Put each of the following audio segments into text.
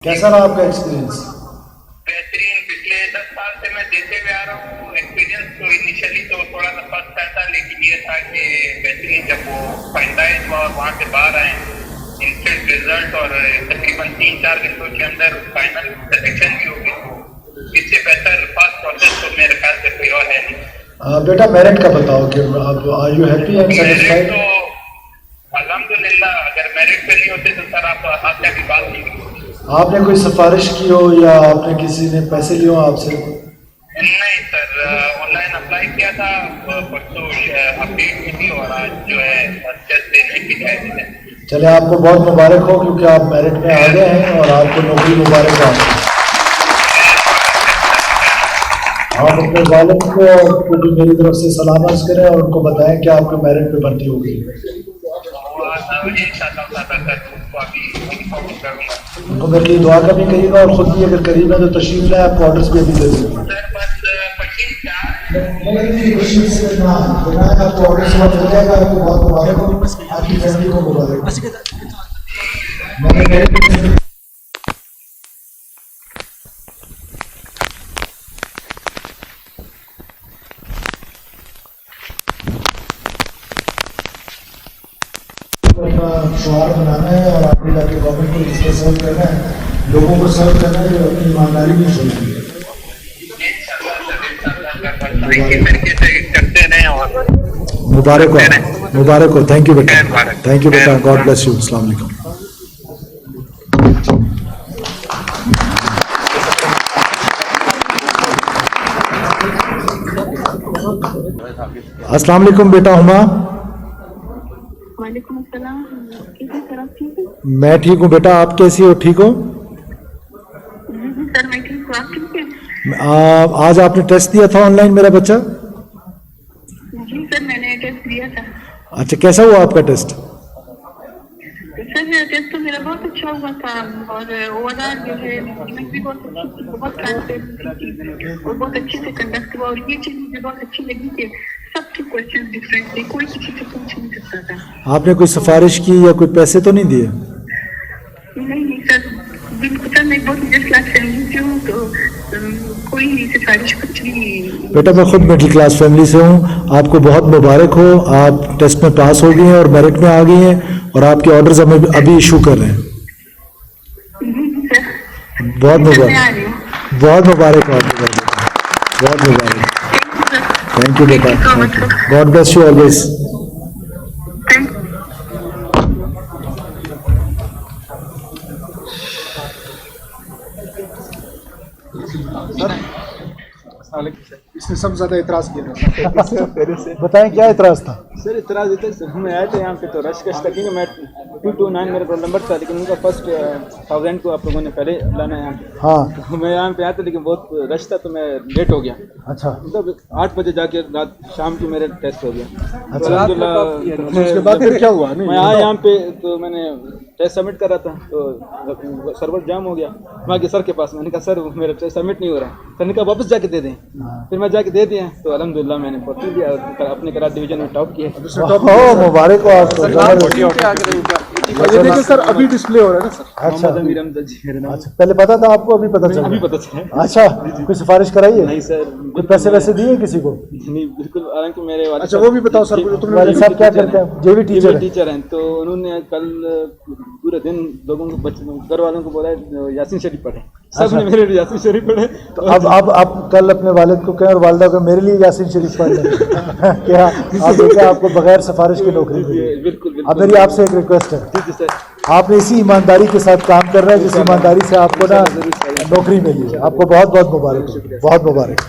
कैसा रहा आपका एक्सपीरियंस? बेहतरीन। पिछले 10 साल से मैं देते हुए आ रहा हूँ। एक्सपीरियंस तो इनिशियली तो थोड़ा सा फर्स्ट टाइम था, लेकिन ये था कि बेहतरीन जब वो फाइनलाइज हुआ और वहाँ से बाहर आए इंस्टेंट रिजल्ट और तकरीबन 3-4 घंटों के अंदर फाइनल सिलेक्शन भी हो गई। इससे बेहतर फास्ट प्रोसेस तो मेरे ख्याल से कोई और है नहीं। बेटा मेरिट का बताओ कि आप are you happy and satisfied? तो अल्हम्दुलिल्लाह, अगर मेरिट पे नहीं होते तो सर आप आपसे भी बात नहीं होती। आपने कोई सिफारिश की हो या आपने किसी ने पैसे लिए हो आपसे? नहीं सर, ऑनलाइन अप्लाई किया था, परसों अपडेट की थी और आज जो है टेस्ट देने की है। चले आपको बहुत मुबारक हो क्योंकि आप मेरिट में आ गए हैं और आपको नौकरी मुबारक हो। आप अपने वालिद को भी मेरी तरफ से सलाम अर्ज़ करें और उनको बताएं कि आपको मेरिट पे भर्ती हो गई। उनको मेरे लिए दुआ करनी करिएगा और खुद भी अगर करीब है तो तशरीफ लाए, आपको ऑर्डर्स भी अभी दे देंगे। आपको ऑर्डर से मिल जाएगा। आपको बहुत मुबारक हो, आपकी फैमिली को मुबारक। शुआर बनाना है और आपने जाके गवर्नमेंट को जिसको सर्व करना है, लोगों को सर्व करना है, जो अपनी ईमानदारी नहीं छोड़नी है। मुबारक हो, मुबारक हो। थैंक यू बेटा, थैंक यू बेटा, गॉड ब्लेस यू। अस्सलाम वालेकुम। अस्सलाम वालेकुम बेटा हुमा। वालेकुम अस्सलाम। मैं ठीक हूँ बेटा, आप कैसी हो? ठीक हो? सर मैं ठीक हूँ, आप ठीक हैं? आज आपने टेस्ट दिया था ऑनलाइन मेरा बच्चा? जी सर, मैंने टेस्ट दिया था। अच्छा, कैसा हुआ आपका टेस्ट? सर टेस्ट तो मेरा बहुत अच्छा हुआ था और ओवरऑल जो है भी बहुत ट्रांसपेरेंट थी और बहुत अच्छे से कंडक्ट हुआ। और ये चीज मुझे बहुत अच्छी लगी कि सबके क्वेश्चन डिफरेंट थे, कोई किसी से पूछ नहीं सकता था। आपने कोई सिफारिश की या कोई पैसे तो नहीं दिए? नहीं सर, बिल्कुल सर, मैं बहुत मिडिल क्लास फैमिली से हूँ तो कोई नहीं सिफारिश कुछ नहीं। बेटा मैं खुद मिडिल क्लास फैमिली से हूँ। आपको बहुत मुबारक हो, आप टेस्ट में पास हो गई हैं और मेरिट में आ गई हैं और आपके ऑर्डर्स हमें अभी इशू कर रहे हैं। बहुत मुबारक, बहुत मुबारक हो आपको, बहुत मुबारक। थैंक यू बेटा, गॉड ब्लेस यू ऑलवेज। इसने सब ज्यादा इतराज किया था। बताएं क्या इतराज था? सर इतराज इधर से हमें आए थे यहाँ पे तो रश कश लगेंगे। मैं 229 मेरा रोल नंबर था, लेकिन उनका फर्स्ट 1000 को आप लोगों ने पहले लाना है यहाँ पे। हाँ तो मैं यहाँ पे आया था लेकिन बहुत रश था तो मैं लेट हो गया। अच्छा, मतलब 8 बजे जाके रात शाम को मेरा टेस्ट हो गया। अच्छा। तो उसके बाद फिर क्या हुआ? मैं आया यहाँ पे तो मैंने टेस्ट सबमिट करा था तो सर्वर जाम हो गया। मैं गया सर के पास, मैंने कहा सर मेरा टेस्ट सबमिट नहीं हो रहा। सर ने कहा वापस जाके दे दें। फिर मैं जाके दे दिया तो अल्हम्दुलिल्लाह मैंने 40 लिया और अपने करा डिवीजन में टॉप किया। मुबारक हो आपको। ये देखिए सर अभी डिस्प्ले हो रहा है ना सर। अच्छा, अच्छा अच्छा, पहले पता था आपको? अभी पता चला? अभी पता चला। अच्छा, कोई सिफारिश कराई है? नहीं सर, कोई पैसे वैसे दिए किसी को? नहीं बिल्कुल। हालांकि मेरे वाले अच्छा वो भी बताओ सर, तुम्हारे साहब क्या करते हैं? जेवी टीचर हैं तो उन्होंने कल पूरे दिन लोगों को घर वालों को बोला यासीन शरीफ पढ़े। सबने मेरे लिए यासीन शरीफ पढ़े। तो अब आप कल अपने वालिद को कहें और वालिदा को मेरे लिए यासीन शरीफ पढ़ लें। क्या आप देखिए, आपको बगैर सिफारिश की नौकरी मिली। बिल्कुल। अब मेरी आपसे एक रिक्वेस्ट है, जी सर, आपने इसी ईमानदारी के साथ काम कर रहे हैं जिस ईमानदारी से आपको ना नौकरी मिली है। आपको बहुत बहुत मुबारक हो, बहुत मुबारक।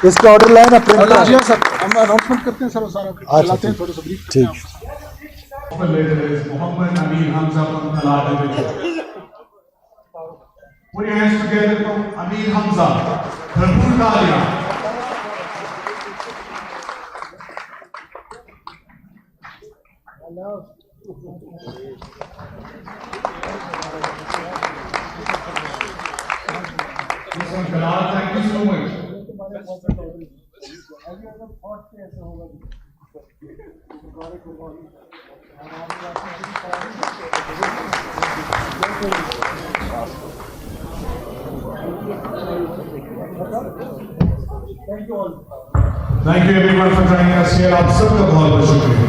इसका ऑर्डर लाए ना, प्रिंट सर हम अनाउंसमेंट करते हैं सर सारा चलाते हैं थोड़ा सा ब्रीफ। ठीक। Muhammad Amin Hamza from Kalada. Put your hands together for Amin Hamza. Bharpoor Talia. Kalada, thank you so much. Thank you everyone for joining us here. आप सबका बहुत बहुत शुक्रिया.